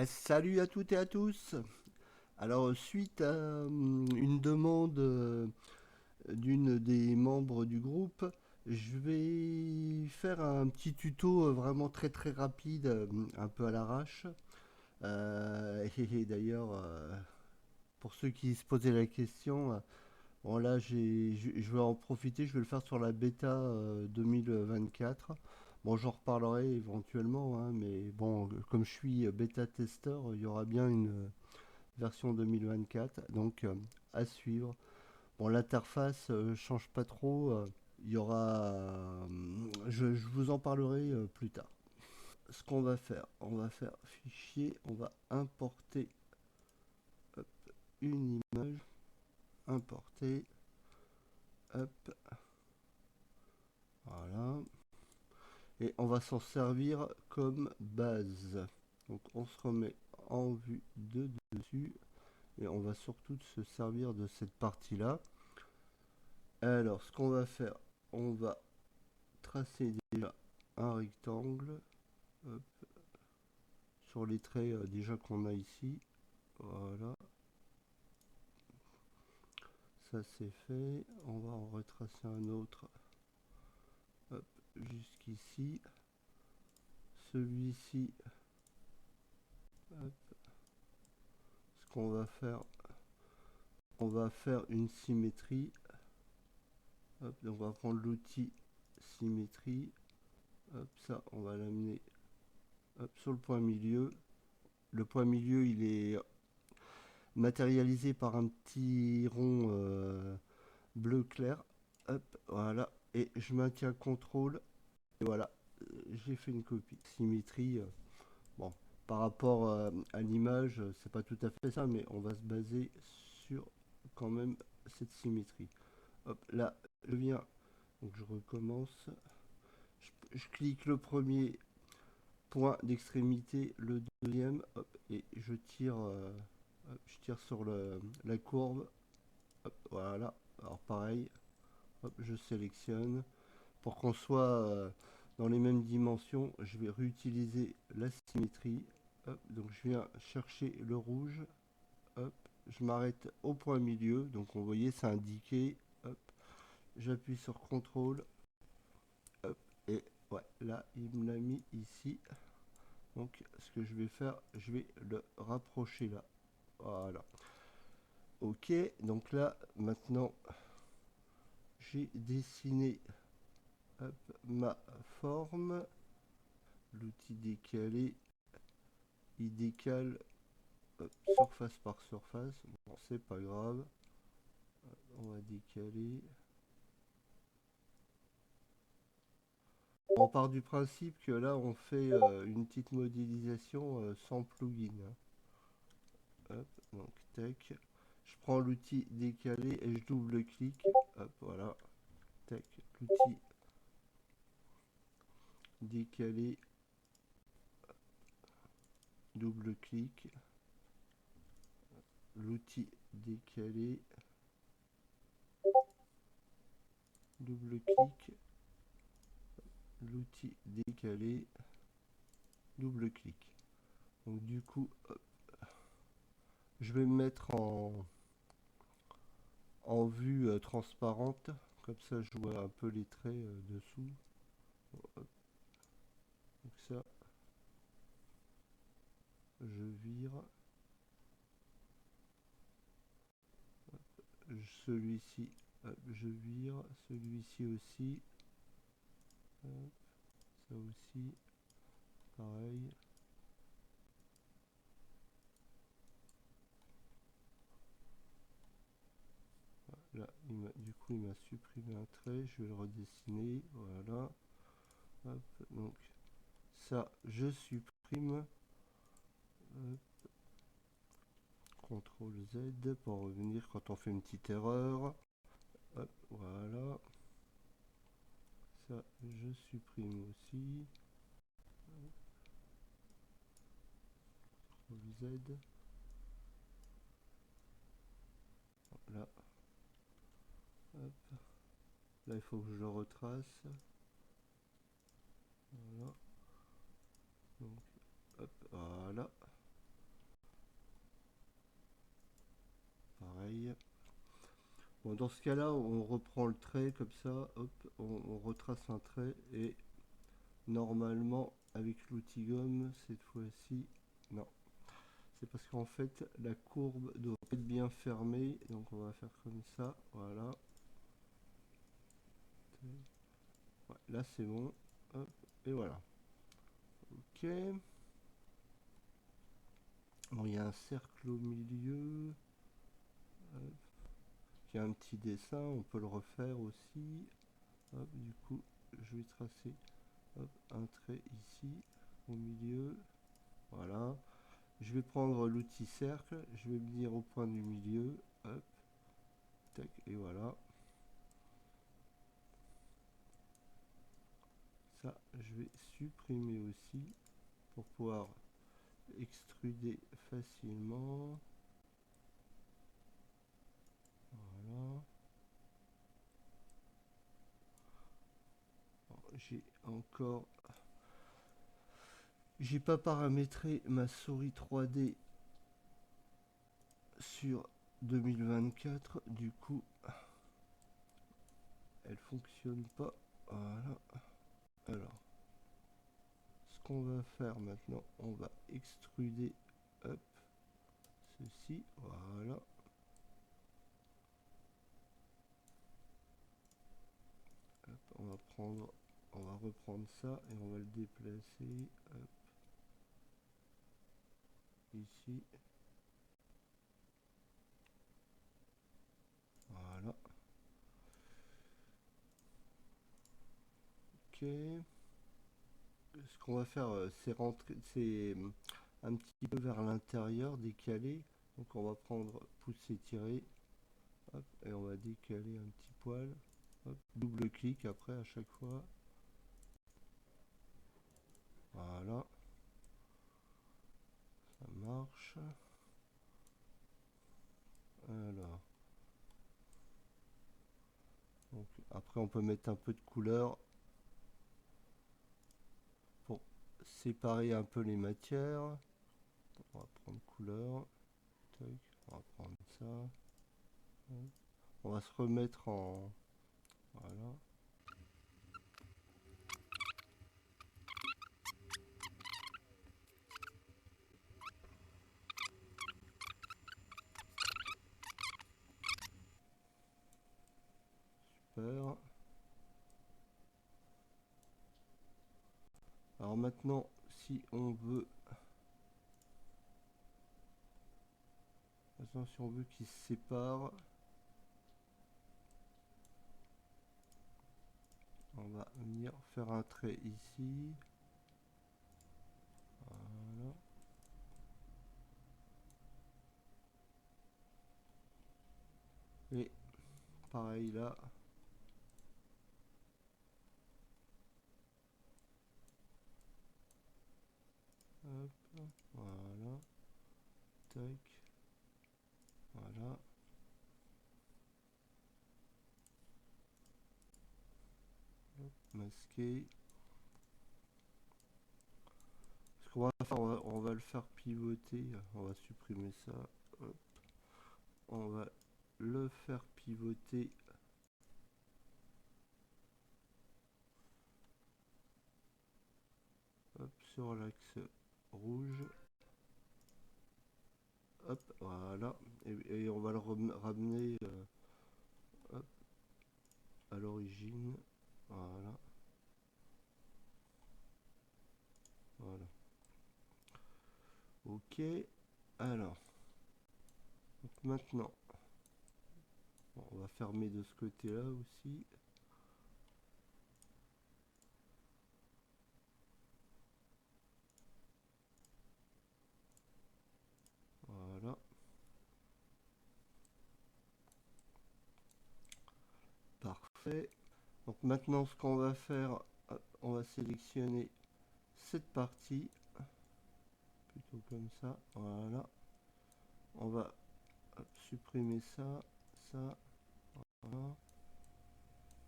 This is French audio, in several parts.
Salut à toutes et à tous. Alors, suite à une demande d'une des membres du groupe, je vais faire un petit tuto vraiment très très rapide, un peu à l'arrache. Et d'ailleurs, pour ceux qui se posaient la question, bon là, je vais en profiter, je vais le faire sur la bêta 2024. Bon, j'en reparlerai éventuellement, hein, mais bon, comme je suis bêta-testeur, il y aura bien une version 2024, donc à suivre. Bon, l'interface change pas trop, il y aura. Je vous en parlerai plus tard. Ce qu'on va faire, on va faire fichier, on va importer hop, une image, importer, hop, voilà, et on va s'en servir comme base. Donc on se remet en vue de dessus et on va surtout se servir de cette partie là. Alors, ce qu'on va faire, on va tracer déjà un rectangle hop, sur les traits déjà qu'on a ici. Voilà, ça c'est fait. On va en retracer un autre hop, jusqu'ici. Celui-ci, ce qu'on va faire, on va faire une symétrie. Hop, donc on va prendre l'outil symétrie. Hop, ça, on va l'amener sur le point milieu. Le point milieu, il est matérialisé par un petit rond bleu clair. Hop, voilà. Et je maintiens CTRL. Et voilà, j'ai fait une copie. Symétrie, bon, par rapport à l'image, c'est pas tout à fait ça, mais on va se baser sur quand même cette symétrie. Hop, là, je viens, donc je recommence. Je clique le premier point d'extrémité, le deuxième, hop, et je tire sur la courbe. Hop, voilà. Alors pareil, hop, je sélectionne. Pour qu'on soit dans les mêmes dimensions, je vais réutiliser la symétrie. Hop, donc je viens chercher le rouge. Hop, je m'arrête au point milieu. Donc vous voyez, c'est indiqué. Hop, j'appuie sur CTRL. Hop, et ouais, là, il me l'a mis ici. Donc ce que je vais faire, je vais le rapprocher là. Voilà. Ok, donc là, maintenant, j'ai dessiné hop, ma forme. L'outil décalé, il décale surface par surface. Bon, c'est pas grave. On va décaler. On part du principe que là, on fait une petite modélisation sans plugin, hein. Hop, donc tac. Je prends l'outil décalé et je double-clique. Hop, voilà. Tac. L'outil décalé, double-clic. L'outil décalé, double-clic. L'outil décalé, double-clic. Donc du coup, je vais me mettre en vue transparente. Comme ça, je vois un peu les traits dessous. Hop, donc ça, je vire. Celui-ci, je vire. Celui-ci aussi. Hop, ça aussi, pareil. Là, du coup, il m'a supprimé un trait. Je vais le redessiner. Voilà. Hop, donc ça, je supprime. Hop, CTRL Z pour revenir quand on fait une petite erreur. Hop, voilà. Ça, je supprime aussi. CTRL Z. Là, hop. Là, il faut que je le retrace. Voilà. Donc, hop, voilà. Dans ce cas-là, on reprend le trait comme ça, hop, on retrace un trait et normalement avec l'outil gomme, cette fois-ci, non. C'est parce qu'en fait, la courbe doit être bien fermée, donc on va faire comme ça, voilà. Ouais, là c'est bon, hop, et voilà. Ok. Bon, il y a un cercle au milieu. Hop. Il y a un petit dessin, on peut le refaire aussi. Hop, du coup, je vais tracer hop, un trait ici, au milieu. Voilà. Je vais prendre l'outil cercle, je vais venir au point du milieu. Hop, tac, et voilà. Ça, je vais supprimer aussi pour pouvoir extruder facilement. Voilà. J'ai encore... J'ai pas paramétré ma souris 3D sur 2024, du coup elle fonctionne pas. Voilà. Alors, ce qu'on va faire maintenant, on va extruder hop, ceci, voilà. Hop, on va reprendre ça et on va le déplacer hop, ici. Voilà. Ok. Ce qu'on va faire, c'est rentrer, c'est un petit peu vers l'intérieur, décaler. Donc on va prendre pousser, tirer, hop, et on va décaler un petit poil. Hop, double clic après à chaque fois. Voilà. Ça marche. Alors. Donc, après on peut mettre un peu de couleur pour séparer un peu les matières. On va prendre couleur. Tac, on va prendre ça. On va se remettre en... Voilà. Super. Alors maintenant, si on veut... Maintenant, si on veut qu'ils se séparent, on va venir faire un trait ici. Voilà. Et pareil là. Hop, voilà. Tac. Voilà. Hop, masquer. Ce qu'on va faire, on va le faire pivoter. On va supprimer ça. Hop. On va le faire pivoter. Hop, sur l'axe rouge. Hop, voilà. Et on va le ramener hop, à l'origine. Voilà. Voilà. Ok. Alors. Donc maintenant. Bon, on va fermer de ce côté-là aussi. Voilà. Parfait. Donc maintenant ce qu'on va faire, on va sélectionner cette partie. Plutôt comme ça. Voilà. On va supprimer ça. Ça. Voilà.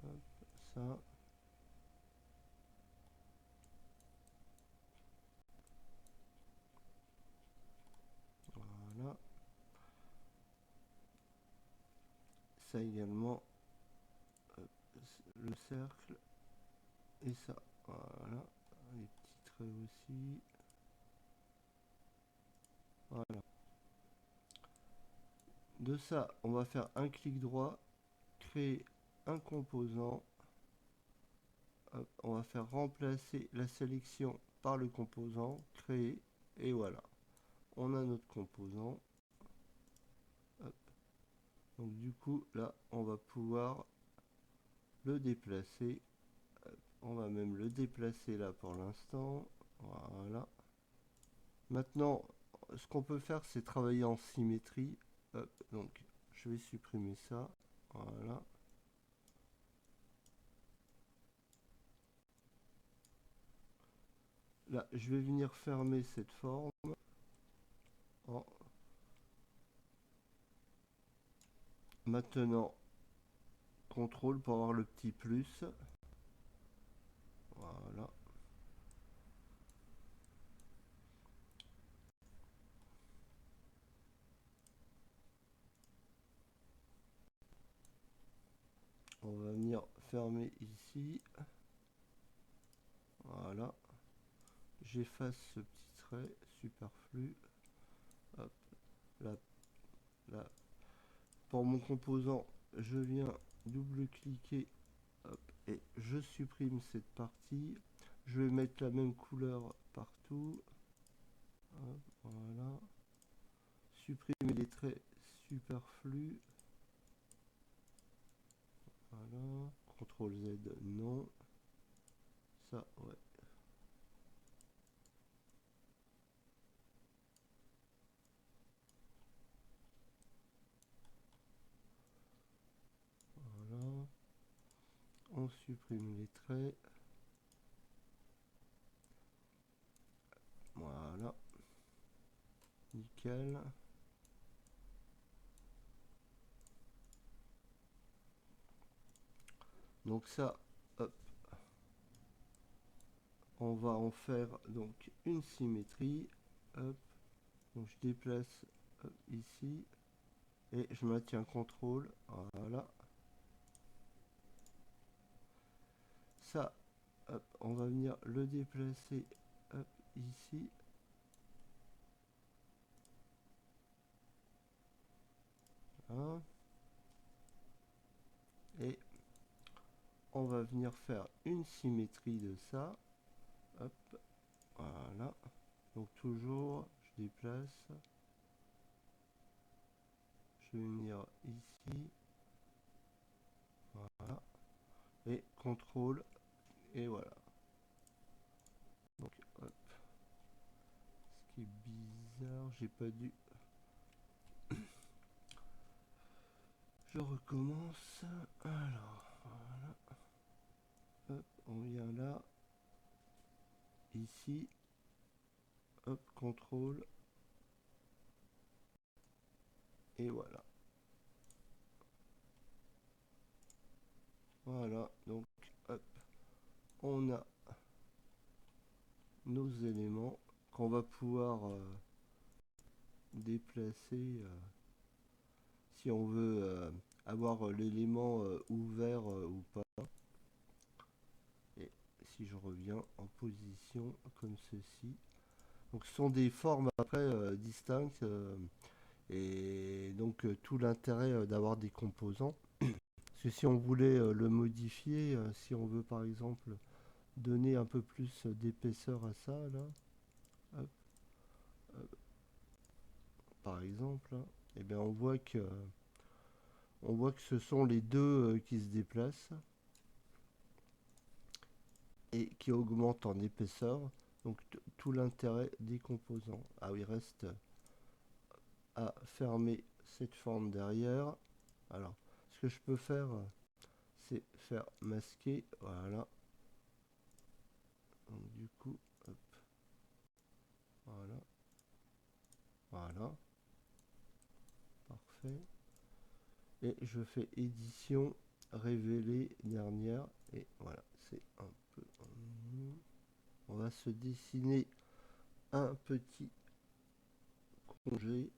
Hop, ça. Voilà. ça également, le cercle, et ça, voilà, les petits traits aussi, voilà. De ça, on va faire un clic droit, créer un composant. Hop, on va faire remplacer la sélection par le composant, créer, et voilà. On a notre composant. Hop. Donc du coup, là, on va pouvoir le déplacer. Hop. On va même le déplacer là pour l'instant. Voilà. Maintenant, ce qu'on peut faire, c'est travailler en symétrie. Hop. Donc, je vais supprimer ça. Voilà. Là, je vais venir fermer cette forme. En... Maintenant, contrôle pour avoir le petit plus. Voilà. On va venir fermer ici. Voilà. J'efface ce petit trait superflu. Hop. Là, là. Pour mon composant, je viens double-cliquer et je supprime cette partie. Je vais mettre la même couleur partout. Hop, voilà. Supprimer les traits superflus. Voilà. CTRL Z, non. Ça, ouais. Voilà. On supprime les traits. Voilà. Nickel. Donc ça, hop, on va en faire donc une symétrie. Hop, donc je déplace ici et je maintiens CTRL. Voilà. Ça, hop, on va venir le déplacer hop, ici. Voilà. Et on va venir faire une symétrie de ça. Hop, voilà. Donc toujours, je déplace. Je vais venir ici. Voilà. Et CTRL. Et voilà. Donc, hop. Ce qui est bizarre, j'ai pas dû... Je recommence. Alors, voilà. Hop, on vient là. Ici. Hop, contrôle. Et voilà. Voilà, donc, hop. On a nos éléments qu'on va pouvoir déplacer si on veut avoir l'élément ouvert ou pas. Et si je reviens en position comme ceci. Donc ce sont des formes après distinctes et donc tout l'intérêt d'avoir des composants. Parce que si on voulait le modifier, si on veut par exemple donner un peu plus d'épaisseur à ça là, hop, par exemple, et bien on voit que ce sont les deux qui se déplacent et qui augmentent en épaisseur. Donc tout l'intérêt des composants. Ah oui, il reste à fermer cette forme derrière. Alors, ce que je peux faire, c'est faire masquer. Voilà. Donc du coup, hop, voilà. Voilà. Parfait. Et je fais édition, révéler dernière. Et voilà, c'est un peu... On va se dessiner un petit congé.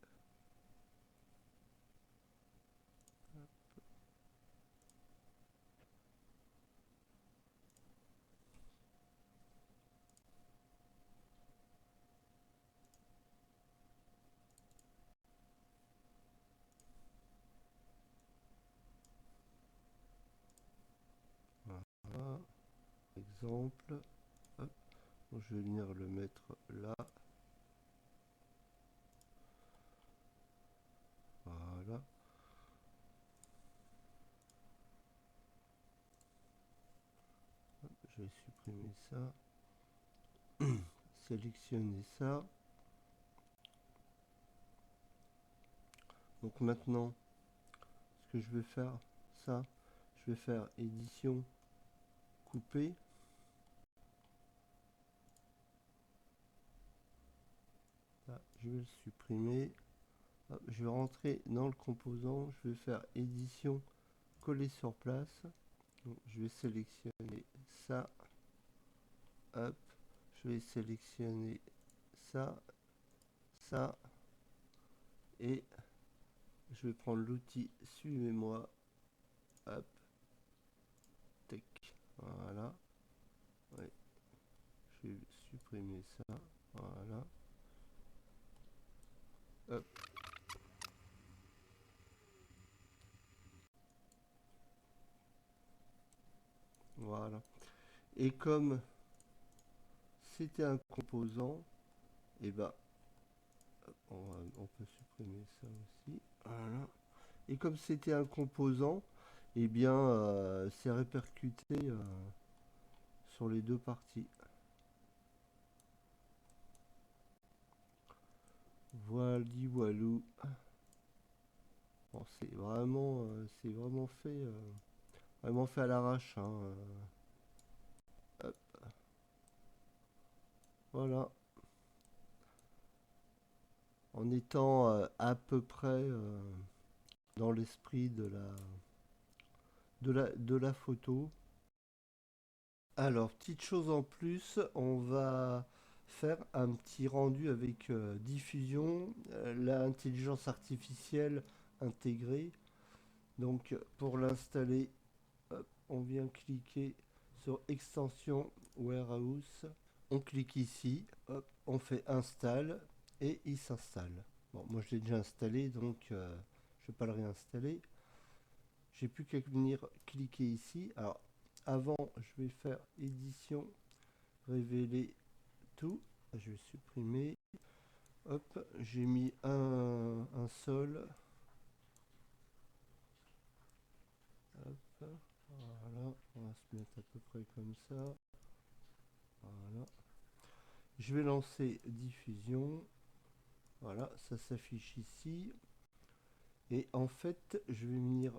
exemple. Hop. Donc, je vais venir le mettre là. Voilà. Hop, je vais supprimer ça. Sélectionner ça. Donc maintenant, ce que je vais faire, ça, je vais faire édition, couper. Là, je vais le supprimer. Hop, je vais rentrer dans le composant. Je vais faire édition, coller sur place. Donc, je vais sélectionner ça. Hop, je vais sélectionner ça, ça. Et je vais prendre l'outil suivez-moi. Hop, tac. Voilà. Ouais. Je vais supprimer ça. Voilà. Hop. Voilà. Et comme c'était un composant, et ben on peut supprimer ça aussi. Voilà. Et comme c'était un composant, et bien c'est répercuté sur les deux parties. Voili voilou. Bon, c'est vraiment fait à l'arrache. Hein. Hop. Voilà. En étant à peu près dans l'esprit de la photo. Alors, petite chose en plus, on va faire un petit rendu avec diffusion, l'intelligence artificielle intégrée. Donc, pour l'installer, on vient cliquer sur extension warehouse. On clique ici, hop, on fait install et il s'installe. Bon, moi je l'ai déjà installé, donc je ne vais pas le réinstaller. J'ai plus qu'à venir cliquer ici. Alors, avant, je vais faire édition, révéler tout. Je vais supprimer. Hop, j'ai mis un sol. Hop, voilà, on va se mettre à peu près comme ça. Voilà. Je vais lancer diffusion. Voilà, ça s'affiche ici. Et en fait, je vais venir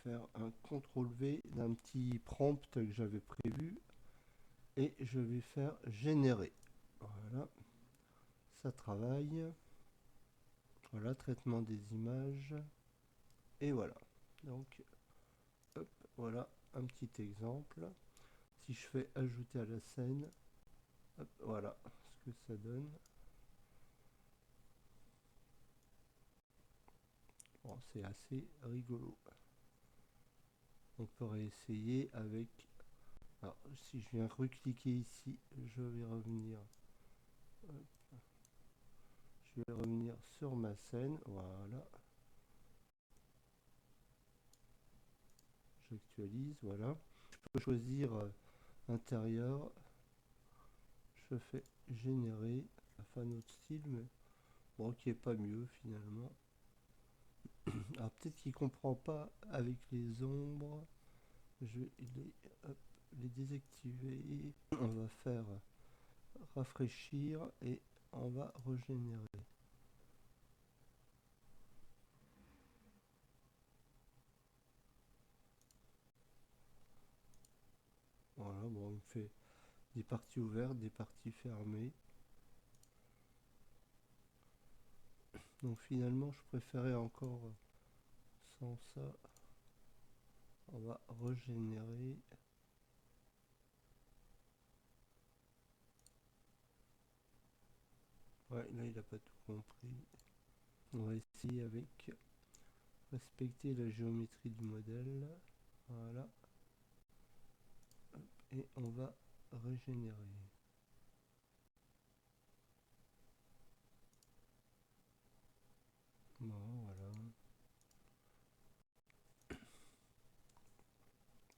faire un CTRL V d'un petit prompt que j'avais prévu. Et je vais faire générer. Voilà, ça travaille. Voilà, traitement des images. Et voilà. Donc, hop, voilà un petit exemple. Si je fais ajouter à la scène, hop, voilà ce que ça donne. Bon, c'est assez rigolo. On peut réessayer avec... Alors, si je viens recliquer ici, je vais revenir... Hop, je vais revenir sur ma scène. Voilà. J'actualise, voilà. Je peux choisir intérieur. Je fais générer. Enfin, notre style, mais bon, qui est pas mieux finalement. Alors peut-être qu'il comprend pas avec les ombres. Je vais hop, les désactiver. On va faire rafraîchir et on va régénérer. Voilà, bon, il me fait des parties ouvertes, des parties fermées. Donc finalement, je préférais encore sans ça. On va régénérer. Ouais, là, il n'a pas tout compris. On va essayer avec respecter la géométrie du modèle. Voilà. Et on va régénérer. Bon, voilà.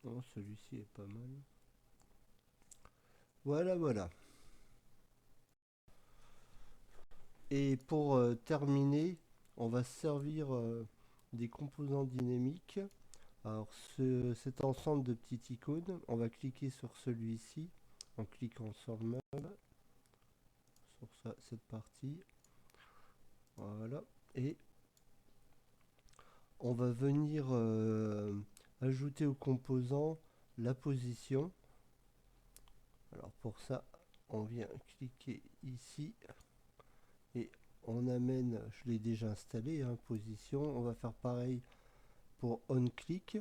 Oh, celui-ci est pas mal. Voilà, voilà. Et pour terminer, on va se servir des composants dynamiques. Alors cet ensemble de petites icônes, on va cliquer sur celui-ci en cliquant sur le meuble, sur cette partie. Voilà. Et on va venir ajouter au composant la position. Alors pour ça, on vient cliquer ici et on amène, je l'ai déjà installé, hein, position. On va faire pareil pour onClick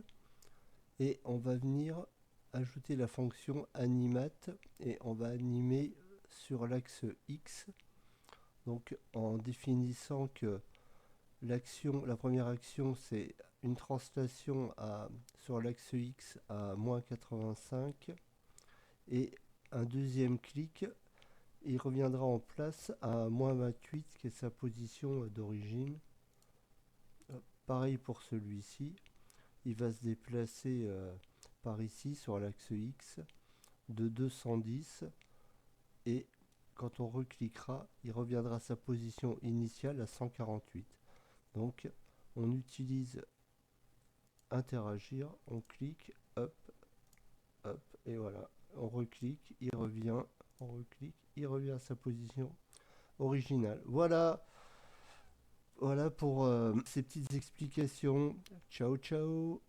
et on va venir ajouter la fonction animate et on va animer sur l'axe X. Donc en définissant que la première action c'est une translation sur l'axe X à -85 et un deuxième clic, il reviendra en place à -28 qui est sa position d'origine. Pareil pour celui-ci, il va se déplacer par ici sur l'axe X de 210 et quand on recliquera, il reviendra à sa position initiale à 148. Donc on utilise interagir, on clique, hop, hop, et voilà. On reclique, il revient, on reclique, il revient à sa position originale. Voilà, voilà pour ces petites explications. Ciao, ciao.